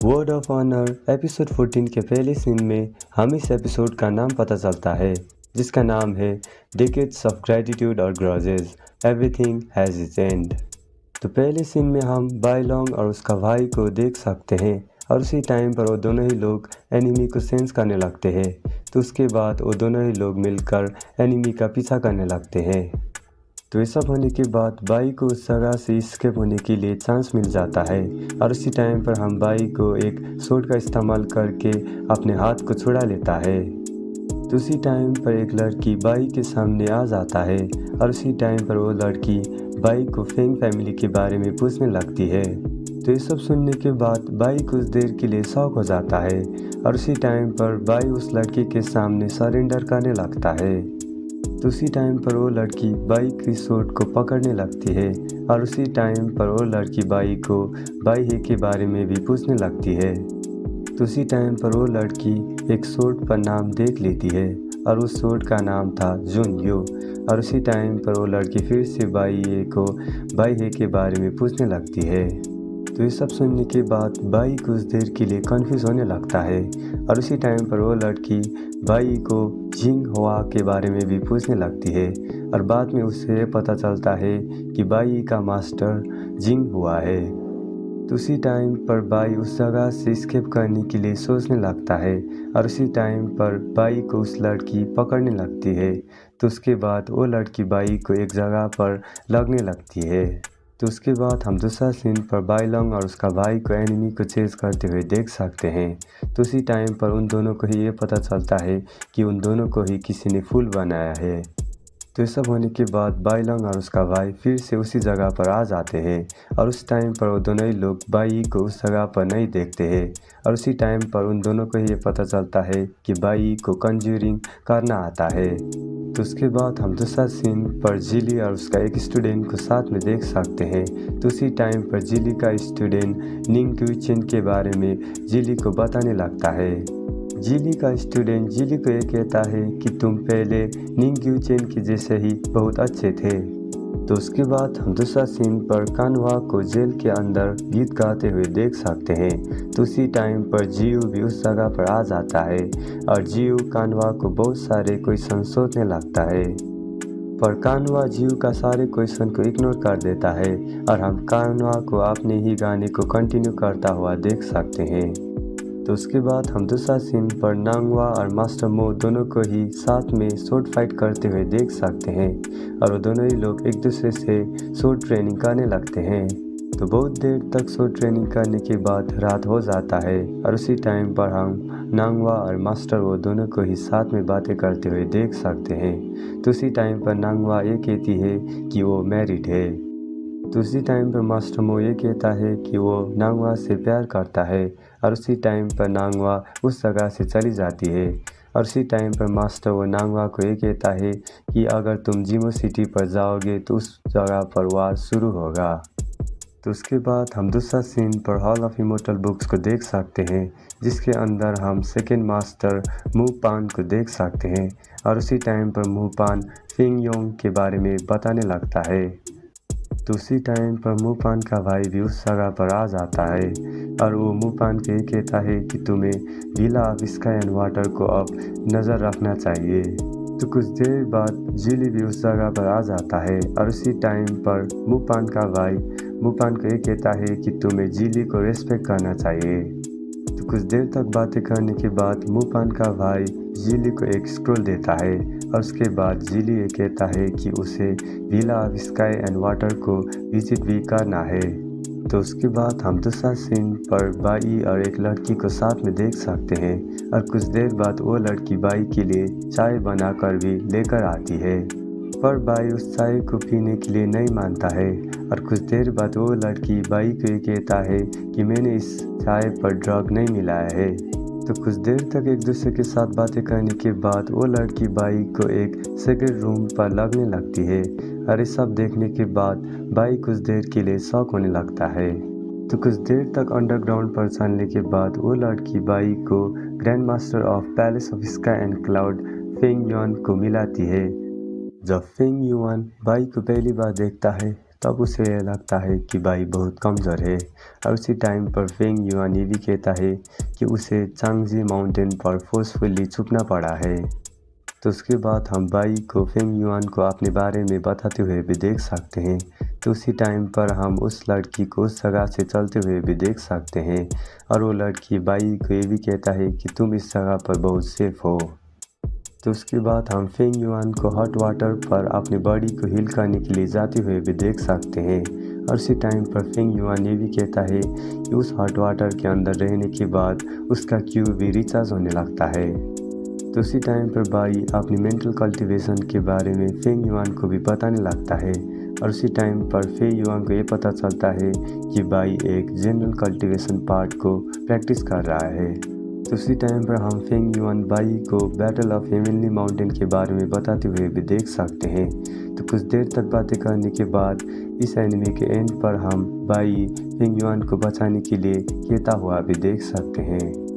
Word of honour episode 14 के पहले scene में हम इस एपिसोड का नाम पता चलता है, जिसका नाम है डिकेड्स ऑफ ग्रेटिट्यूड और grudges, everything has its and. तो पहले सीन में हम बाई लॉन्ग और उसका भाई को देख सकते हैं और उसी टाइम पर वो दोनों ही लोग एनिमी को सेंस करने लगते हैं। तो उसके बाद वो दोनों ही लोग मिलकर एनिमी का पीछा करने लगते हैं। तो ये सब होने के बाद बाई को उस जगह से स्केप होने के लिए चांस मिल जाता है और उसी टाइम पर हम बाई को एक सोर्ड का इस्तेमाल करके अपने हाथ को छुड़ा लेता है। तो उसी टाइम पर एक लड़की बाई के सामने आ जाता है और उसी टाइम पर वो लड़की बाई को फेंग फैमिली के बारे में पूछने लगती है। तो ये सब सुनने के बाद बाई कुछ देर के लिए शॉक हो जाता है और उसी टाइम पर बाई उस लड़की के सामने सरेंडर करने लगता है। तो उसी टाइम पर वो लड़की बाई की सोर्ड को पकड़ने लगती है और उसी टाइम पर वो लड़की बाई को बाई हे के बारे में भी पूछने लगती है। तो उसी टाइम पर वो लड़की एक सोर्ड पर नाम देख लेती है और उस सोर्ड का नाम था जुन यो और उसी टाइम पर वो लड़की फिर से बाई हे को बाई हे के बारे में पूछने लगती है। तो ये सब सुनने के बाद बाई कुछ देर के लिए कंफ्यूज होने लगता है और उसी टाइम पर वो लड़की बाई को जिंग हुआ के बारे में भी पूछने लगती है और बाद में उसे पता चलता है कि बाई का मास्टर जिंग हुआ है। तो उसी टाइम पर बाई उस जगह से स्केप करने के लिए सोचने लगता है और उसी टाइम पर बाई को उस लड़की पकड़ने लगती है। तो उसके बाद वो लड़की बाई को एक जगह पर लगने लगती है। तो उसके बाद हम दूसरा सीन पर बाई लॉन्ग और उसका भाई को एनिमी को चेज करते हुए देख सकते हैं। तो उसी टाइम पर उन दोनों को ही ये पता चलता है कि उन दोनों को ही किसी ने फूल बनाया है। तो ये सब होने के बाद बाई लॉन्ग और उसका भाई फिर से उसी जगह पर आ जाते हैं और उस टाइम पर वो दोनों ही लोग बाई को उस जगह पर नहीं देखते हैं और उसी टाइम पर उन दोनों को ये पता चलता है कि बाई को कंज्यूरिंग करना आता है। तो उसके बाद हम दूसरा सीन पर जिली और उसका एक स्टूडेंट को साथ में देख सकते हैं। तो उसी टाइम पर जिली का स्टूडेंट निंग क्यूचेन के बारे में जिली को बताने लगता है। जिली का स्टूडेंट जिली को ये कहता है कि तुम पहले निंग क्यूचेन के जैसे ही बहुत अच्छे थे। तो उसके बाद हम दूसरा सीन पर कान्वा को जेल के अंदर गीत गाते हुए देख सकते हैं। तो उसी टाइम पर जियू भी उस जगह पर आ जाता है और जियू कान्वा को बहुत सारे क्वेश्चन सोचने लगता है, पर कान्वा जियू का सारे क्वेश्चन को इग्नोर कर देता है और हम कान्वा को अपने ही गाने को कंटिन्यू करता हुआ देख सकते हैं। तो उसके बाद हम दूसरा सीन पर नांगवा और मास्टर मो दोनों को ही साथ में शॉर्ट फाइट करते हुए देख सकते हैं और वो दोनों ही लोग एक दूसरे से शॉर्ट ट्रेनिंग करने लगते हैं। तो बहुत देर तक शॉर्ट ट्रेनिंग करने के बाद रात हो जाता है और उसी टाइम पर हम नांगवा और मास्टर वो दोनों को ही साथ में बातें करते हुए देख सकते हैं। तो उसी टाइम पर नांगवा ये कहती है कि वो मैरिड है। तो उसी टाइम पर मास्टर मो ये कहता है कि वो नांगवा से प्यार करता है और उसी टाइम पर नांगवा उस जगह से चली जाती है और उसी टाइम पर मास्टर वो नांगवा को ये कहता है कि अगर तुम जिमो सिटी पर जाओगे तो उस जगह पर वार शुरू होगा। तो उसके बाद हम दूसरा सीन पर हॉल ऑफ इमोर्टल बुक्स को देख सकते हैं, जिसके अंदर हम सेकेंड मास्टर मू पान को देख सकते हैं और उसी टाइम पर मू पान फिंग योंग के बारे में बताने लगता है। तो उसी टाइम पर मुपान का भाई भी उस जगह पर आ जाता है और वो मुपान को ये कहता है कि तुम्हें villa of sky and water को अब नज़र रखना चाहिए। तो कुछ देर बाद जिली भी उस जगह पर आ जाता है और उसी टाइम पर मुपान का भाई मुपान को ये कहता है कि तुम्हें जिली को रेस्पेक्ट करना चाहिए। तो कुछ देर तक बातें करने के बाद मुपान का भाई जिली को एक स्क्रोल देता है और उसके बाद जिली ये कहता है कि उसे villa of sky and water को विजिट भी करना है। तो उसके बाद हम दूसरा सीन पर बाई और एक लड़की को साथ में देख सकते हैं और कुछ देर बाद वो लड़की बाई के लिए चाय बनाकर भी लेकर आती है, पर बाई उस चाय को पीने के लिए नहीं मानता है और कुछ देर बाद वो लड़की बाई को ये कहता है कि मैंने इस चाय पर ड्रग नहीं मिलाया है। तो कुछ देर तक एक दूसरे के साथ बातें करने के बाद वो लड़की बाई को एक सीक्रेट रूम पर लगने लगती है और ये सब देखने के बाद बाई कुछ देर के लिए शॉक होने लगता है। तो कुछ देर तक अंडरग्राउंड पर चलने के बाद वो लड़की बाई को grand master of palace of sky and cloud Feng yuan को मिलाती है। जब फेंग युआन बाई को पहली बार देखता है तब उसे लगता है कि बाई बहुत कमज़ोर है और उसी टाइम पर फेंग युआन ये भी कहता है कि उसे चांगजी माउंटेन पर फोर्सफुली छुपना पड़ा है। तो उसके बाद हम बाई को फेंग युआन को अपने बारे में बताते हुए भी देख सकते हैं। तो उसी टाइम पर हम उस लड़की को उस जगह से चलते हुए भी देख सकते हैं और वो लड़की बाई को ये भी कहता है कि तुम इस जगह पर बहुत सेफ हो। तो उसके बाद हम फेंग युआन को हॉट वाटर पर अपनी बॉडी को हील करने के लिए जाते हुए भी देख सकते हैं और उसी टाइम पर फेंग युआन ये भी कहता है कि उस हॉट वाटर के अंदर रहने के बाद उसका क्यू भी रिचार्ज होने लगता है। तो उसी टाइम पर बाई अपनी मेंटल कल्टीवेशन के बारे में फेंग युआन को भी बताने लगता है और उसी टाइम पर फेंग युआन को ये पता चलता है कि बाई एक जनरल कल्टीवेशन पार्ट को प्रैक्टिस कर रहा है। तो उसी टाइम पर हम फेंग युआन बाई को बैटल ऑफ हेवनली माउंटेन के बारे में बताते हुए भी देख सकते हैं। तो कुछ देर तक बातें करने के बाद इस एनिमे के एंड पर हम बाई फेंग युआन को बचाने के लिए कहता हुआ भी देख सकते हैं।